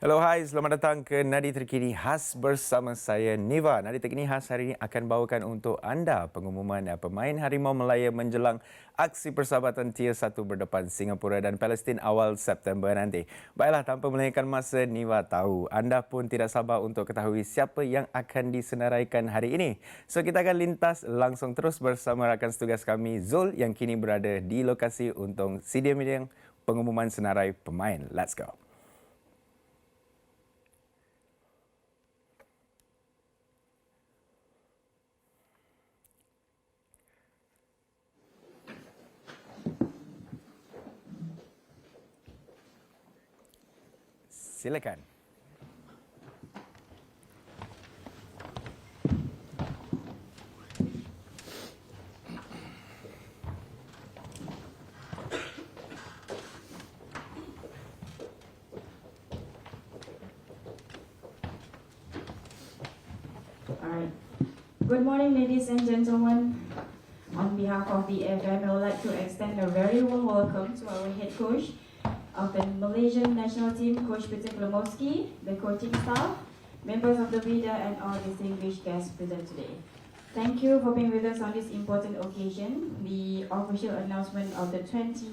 Hello, hai. Selamat datang ke Nadi Terkini khas bersama saya, Niva. Nadi Terkini khas hari ini akan bawakan untuk anda pengumuman pemain Harimau Malaya menjelang aksi persahabatan Tier 1 berdepan Singapura dan Palestin awal September nanti. Baiklah, tanpa melengahkan masa, Niva tahu anda pun tidak sabar untuk ketahui siapa yang akan disenaraikan hari ini. So, kita akan lintas langsung terus bersama rakan setugas kami, Zul, yang kini berada di lokasi untuk sidang pengumuman senarai pemain. Let's go. Silakan. Alright. Good morning, ladies and gentlemen. On behalf of the FM, I would like to extend a very warm welcome to our head coach of the Malaysian national team, Coach Klowski, the coaching staff, members of the Liga, and all distinguished guests present today. Thank you for being with us on this important occasion, the official announcement of the 29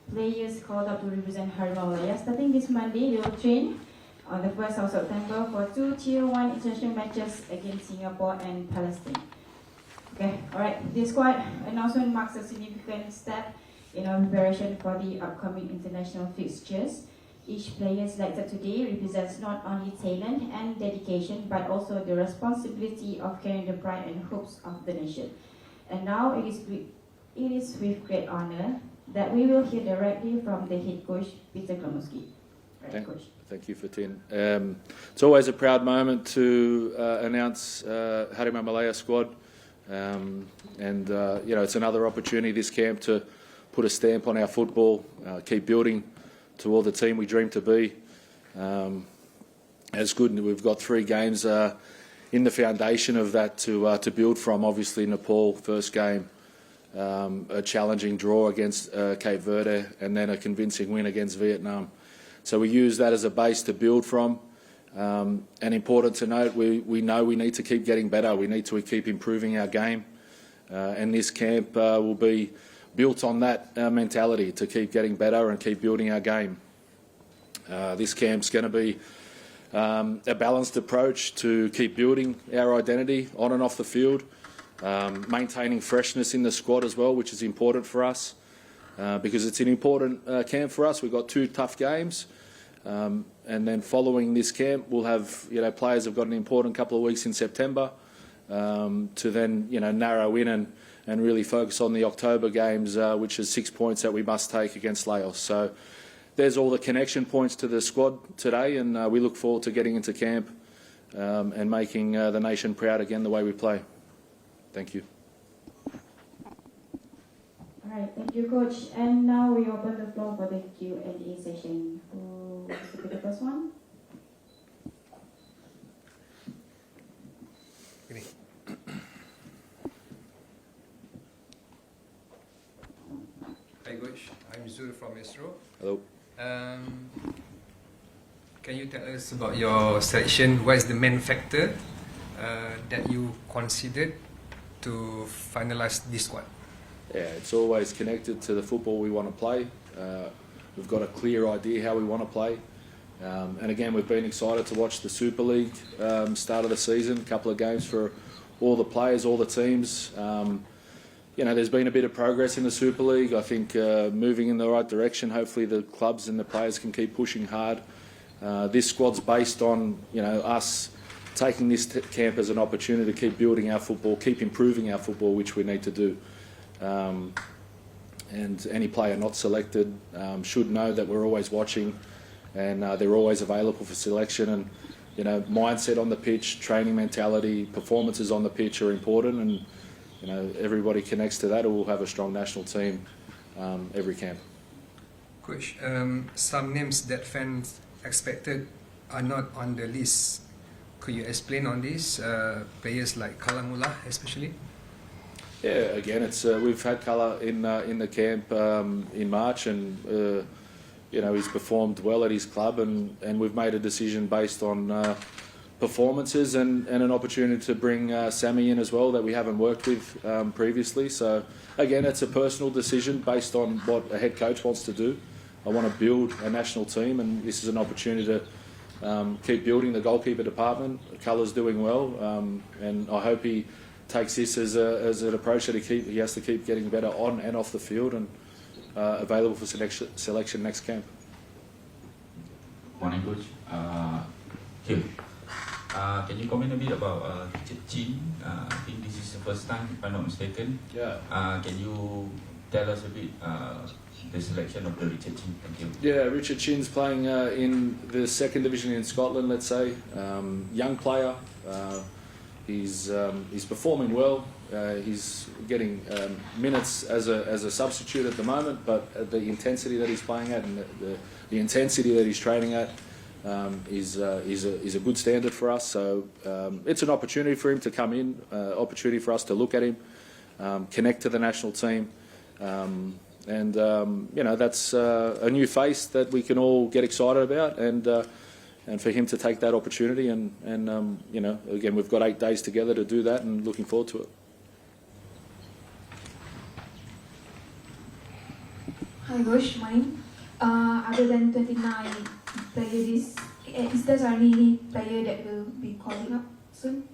players called up to represent Harimau Malaya. Starting this Monday, they will train on the 1st of September for 2 Tier 1 international matches against Singapore and Palestine. Okay, alright. This squad announcement marks a significant step in our preparation for the upcoming international fixtures. Each player selected today represents not only talent and dedication, but also the responsibility of carrying the pride and hopes of the nation. And now it is with great honor that we will hear directly from the head coach, Klowski. Thank you, Fatin. It's always a proud moment to announce Harimau Malaya squad, it's another opportunity this camp to put a stamp on our football, keep building toward the team we dream to be. It's good. We've got 3 games in the foundation of that to build from. Obviously, Nepal, first game, a challenging draw against Cape Verde, and then a convincing win against Vietnam. So we use that as a base to build from. And important to note, we know we need to keep getting better. We need to keep improving our game. And this camp will be built on that mentality to keep getting better and keep building our game. This camp's going to be a balanced approach to keep building our identity on and off the field, maintaining freshness in the squad as well, which is important for us because it's an important camp for us. We've got 2 tough games. And then following this camp, we'll have, players have got an important couple of weeks in September to then, narrow in and really focus on the October games, which is 6 points that we must take against Laos. So there's all the connection points to the squad today, and we look forward to getting into camp and making the nation proud again the way we play. Thank you. All right, thank you, Coach. And now we open the floor for the Q&A session. Who wants to be the first one? Hi Coach, I'm Zul from Astro. Hello. Can you tell us about your selection? What is the main factor that you considered to finalize this squad? Yeah, it's always connected to the football we want to play. We've got a clear idea how we want to play. And again, we've been excited to watch the Super League start of the season, a couple of games for all the players, all the teams. There's been a bit of progress in the Super League. I think moving in the right direction. Hopefully the clubs and the players can keep pushing hard. This squad's based on us taking this camp as an opportunity to keep building our football, keep improving our football, which we need to do. And any player not selected should know that we're always watching and they're always available for selection. And mindset on the pitch, training mentality, performances on the pitch are important, and everybody connects to that, or we'll have a strong national team every camp. Coach, some names that fans expected are not on the list. Could you explain on this? Players like Kalamula especially? Yeah, again, it's we've had Kala in the camp in March, and he's performed well at his club, and we've made a decision based on performances and an opportunity to bring Sammy in as well that we haven't worked with previously. So again, it's a personal decision based on what a head coach wants to do. I want to build a national team, and this is an opportunity to keep building the goalkeeper department. Culler's doing well, and I hope he takes this as an approach that he has to keep getting better on and off the field, and available for selection next camp. Morning, Coach. Kim, can you comment a bit about Richard Chin? I think this is the first time, if I'm not mistaken. Yeah. Can you tell us a bit the selection of the Richard Chin? Thank you. Yeah, Richard Chin's playing in the second division in Scotland, let's say. Young player. He's performing well. He's getting minutes as a substitute at the moment, but the intensity that he's playing at and the intensity that he's training at is a good standard for us. So it's an opportunity for him to come in, opportunity for us to look at him, connect to the national team, and that's a new face that we can all get excited about, and for him to take that opportunity, and again, we've got 8 days together to do that, and looking forward to it. Hi, Coach. Morning. Other than 29 players, is there any player that will be calling up soon?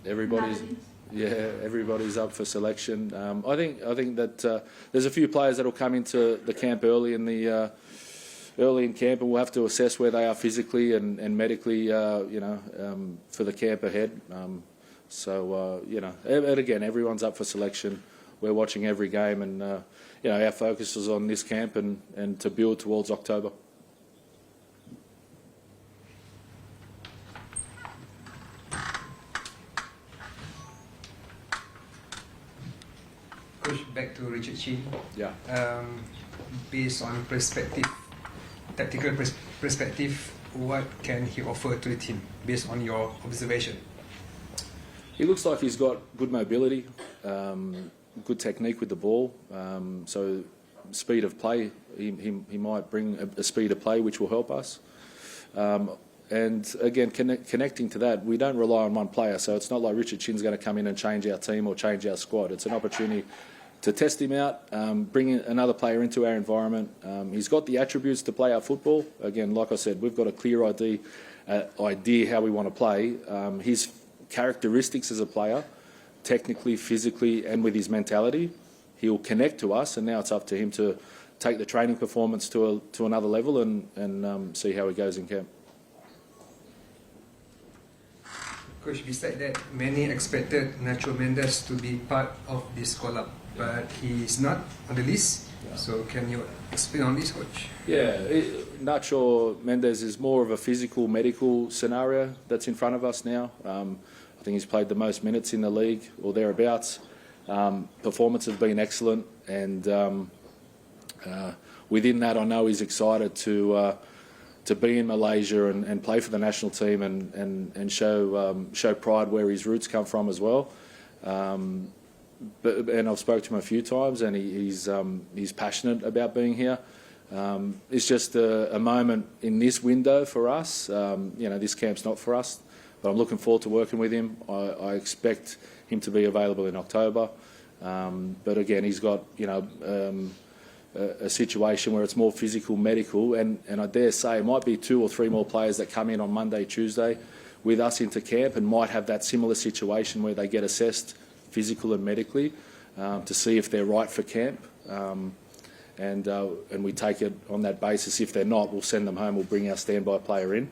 Everybody's up for selection. I think that there's a few players that will come into the camp early in camp, and we'll have to assess where they are physically and medically, for the camp ahead. And again, everyone's up for selection. We're watching every game, and our focus is on this camp and to build towards October. Coach, back to Richard Chin. Yeah. Based on tactical perspective, what can he offer to the team based on your observation? He looks like he's got good mobility, good technique with the ball. So speed of play, he might bring a speed of play which will help us. And again, connecting to that, we don't rely on one player. So it's not like Richard Chin's going to come in and change our team or change our squad. It's an opportunity to test him out, bring another player into our environment. He's got the attributes to play our football. Again, like I said, we've got a clear idea how we want to play. His characteristics as a player, technically, physically, and with his mentality, he'll connect to us, and now it's up to him to take the training performance to another level and see how he goes in camp. Coach, besides that, many expected Nacho Mendes to be part of this call-up, but he is not on the list. Yeah. So can you explain on this, Coach? Yeah, Nacho Mendes is more of a physical, medical scenario that's in front of us now. I think he's played the most minutes in the league or thereabouts. Performance has been excellent, and within that, I know he's excited to be in Malaysia and play for the national team and show pride where his roots come from as well. And I've spoken to him a few times, and he's passionate about being here. It's just a moment in this window for us. This camp's not for us, but I'm looking forward to working with him. I expect him to be available in October. But again, he's got a situation where it's more physical, medical, and I dare say it might be 2 or 3 more players that come in on Monday, Tuesday with us into camp and might have that similar situation where they get assessed physical and medically to see if they're right for camp. And we take it on that basis. If they're not, we'll send them home. We'll bring our standby player in.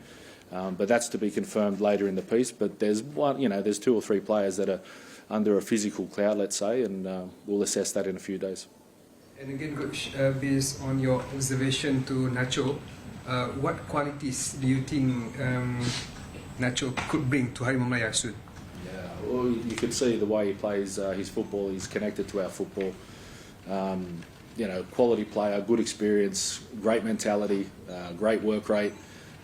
But that's to be confirmed later in the piece. But there's 2 or 3 players that are under a physical cloud, let's say, and we'll assess that in a few days. And again, Coach, based on your observation to Nacho, what qualities do you think Nacho could bring to Harimau Malaya soon? Yeah, well, you could see the way he plays his football. He's connected to our football. Quality player, good experience, great mentality, great work rate,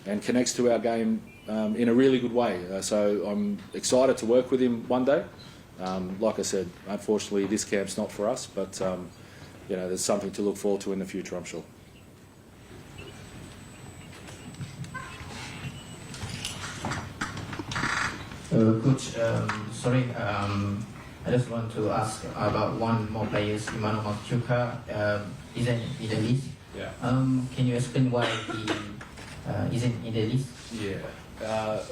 and connects to our game in a really good way. So I'm excited to work with him one day. Like I said, unfortunately, this camp's not for us, but there's something to look forward to in the future, I'm sure. Coach, sorry, I just want to ask about one more player, Emmanuel Sooka, isn't in the list. Yeah. Can you explain why he isn't in the list? Yeah,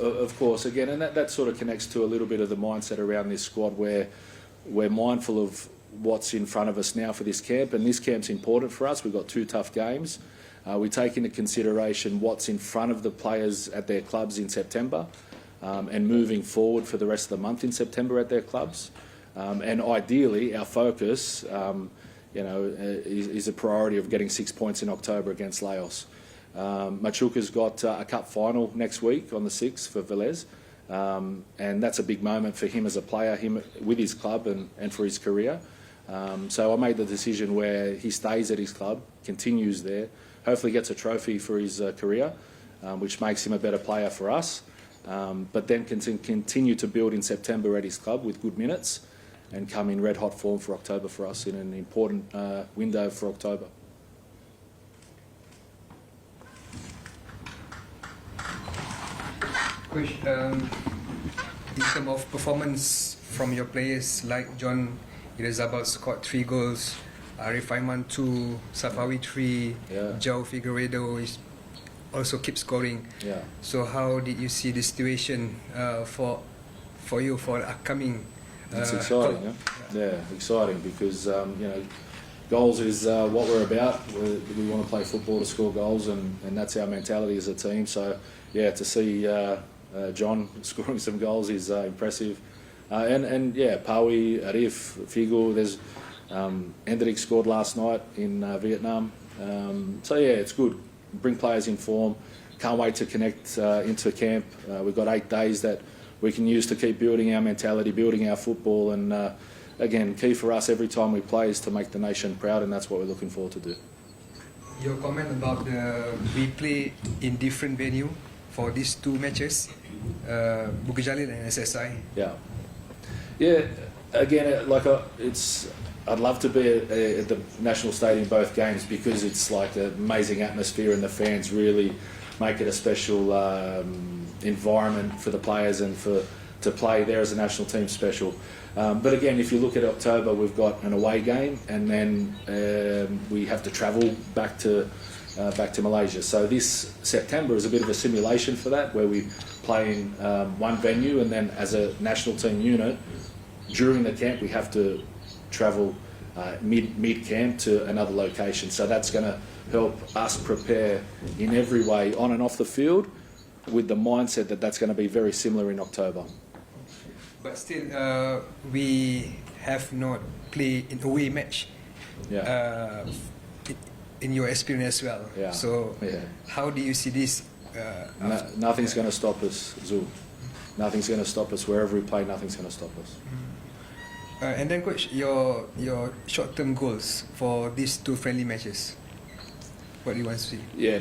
of course. Again, and that sort of connects to a little bit of the mindset around this squad, where we're mindful of what's in front of us now for this camp, and this camp's important for us. We've got 2 tough games. We take into consideration what's in front of the players at their clubs in September, and moving forward for the rest of the month in September at their clubs. And ideally, our focus, is a priority of getting 6 points in October against Laos. Machuka's got a cup final next week on the 6th for Velez, and that's a big moment for him as a player, him with his club and for his career. So I made the decision where he stays at his club, continues there, hopefully gets a trophy for his career, which makes him a better player for us, but then can continue to build in September at his club with good minutes and come in red hot form for October for us in an important window for October. Coach, in terms of performance from your players, like John Irazabal scored 3 goals, Arif Aiman 2, Safawi 3, Yeah. João Figueiredo is also keep scoring. Yeah. So how did you see the situation for you for the upcoming? It's exciting, yeah, exciting because goals is what we're about. We want to play football to score goals, and that's our mentality as a team. So yeah, to see John scoring some goals is impressive, and yeah, Paui, Arif, Figo. There's Hendrik scored last night in Vietnam. So yeah, it's good. Bring players in form. Can't wait to connect into camp. We've got 8 days that we can use to keep building our mentality, building our football, and again, key for us every time we play is to make the nation proud, and that's what we're looking forward to do. Your comment about we play in different venue for these 2 matches, Bukit Jalil and SSI. Yeah. Again, I'd love to be at the National Stadium both games because it's like an amazing atmosphere and the fans really make it a special environment for the players and to play there as a national team special. But again, if you look at October, we've got an away game and then we have to travel back to Malaysia. So this September is a bit of a simulation for that, where we play in one venue and then as a national team unit, during the camp we have to travel mid-camp to another location. So that's going to help us prepare in every way, on and off the field, with the mindset that that's going to be very similar in October. But still, we have not played in away match. Yeah. In your experience as well. Yeah. So how do you see this? Nothing's going to stop us, Zul. Nothing's going to stop us. Wherever we play, nothing's going to stop us. And then, coach, your short-term goals for these 2 friendly matches. What do you want to see? Yeah,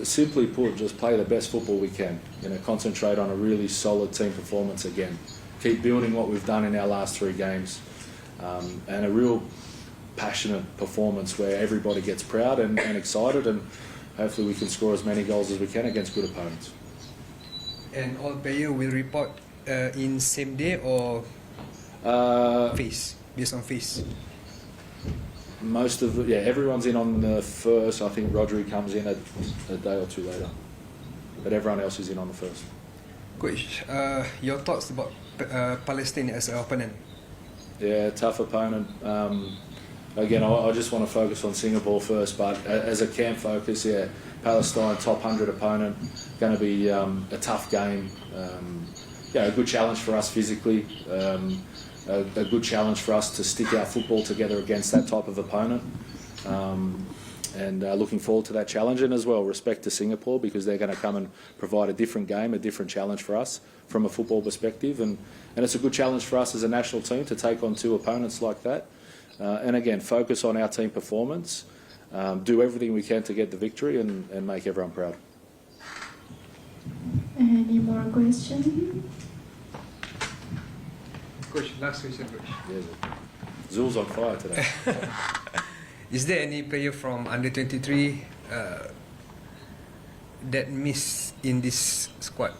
simply put, just play the best football we can. Concentrate on a really solid team performance again. Keep building what we've done in our last 3 games, and a real passionate performance where everybody gets proud and excited, and hopefully we can score as many goals as we can against good opponents. And all players will report in same day or based on face? Everyone's in on the 1st. I think Rodri comes in a day or 2 later, but everyone else is in on the 1st. Coach, your thoughts about Palestine as an opponent? Yeah, tough opponent. Again, I just want to focus on Singapore first, but as a camp focus, Palestine, top 100 opponent, going to be a tough game. A good challenge for us physically, a good challenge for us to stick our football together against that type of opponent. And looking forward to that challenge, and as well respect to Singapore, because they're going to come and provide a different game, a different challenge for us from a football perspective, and it's a good challenge for us as a national team to take on 2 opponents like that. And again, focus on our team performance, do everything we can to get the victory and make everyone proud. Any more questions? Coach, last question, coach. Yeah, Zul's on fire today. Is there any player from under 23 that miss in this squad?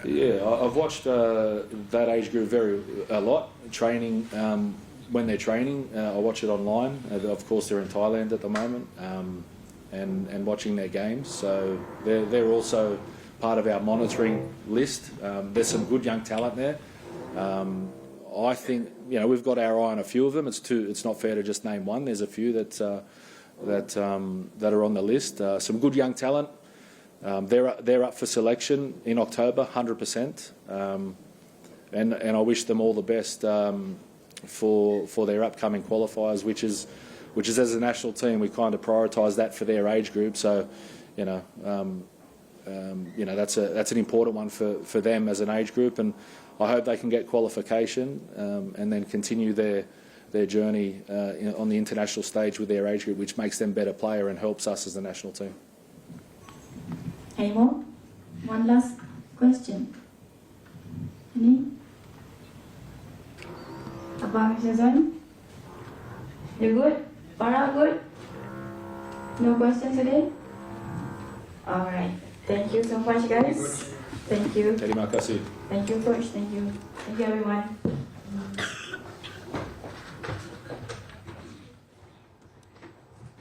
Yeah, I've watched that age group a lot training. When they're training, I watch it online. Of course, they're in Thailand at the moment, and watching their games. So they're also part of our monitoring list. There's some good young talent there. I think we've got our eye on a few of them. It's not fair to just name one. There's a few that are on the list. Some good young talent. They're up for selection in October, 100%. And I wish them all the best for their upcoming qualifiers, which is as a national team we kind of prioritise that for their age group. So, that's an important one for them as an age group, and I hope they can get qualification and then continue their journey on the international stage with their age group, which makes them better player and helps us as a national team. Harimau, one last question. Any? Abang Shazan? You good? Para good? No questions today? Alright. Thank you so much, guys. Thank you. Terima kasih. Thank you, Coach. Thank you. Thank you, everyone.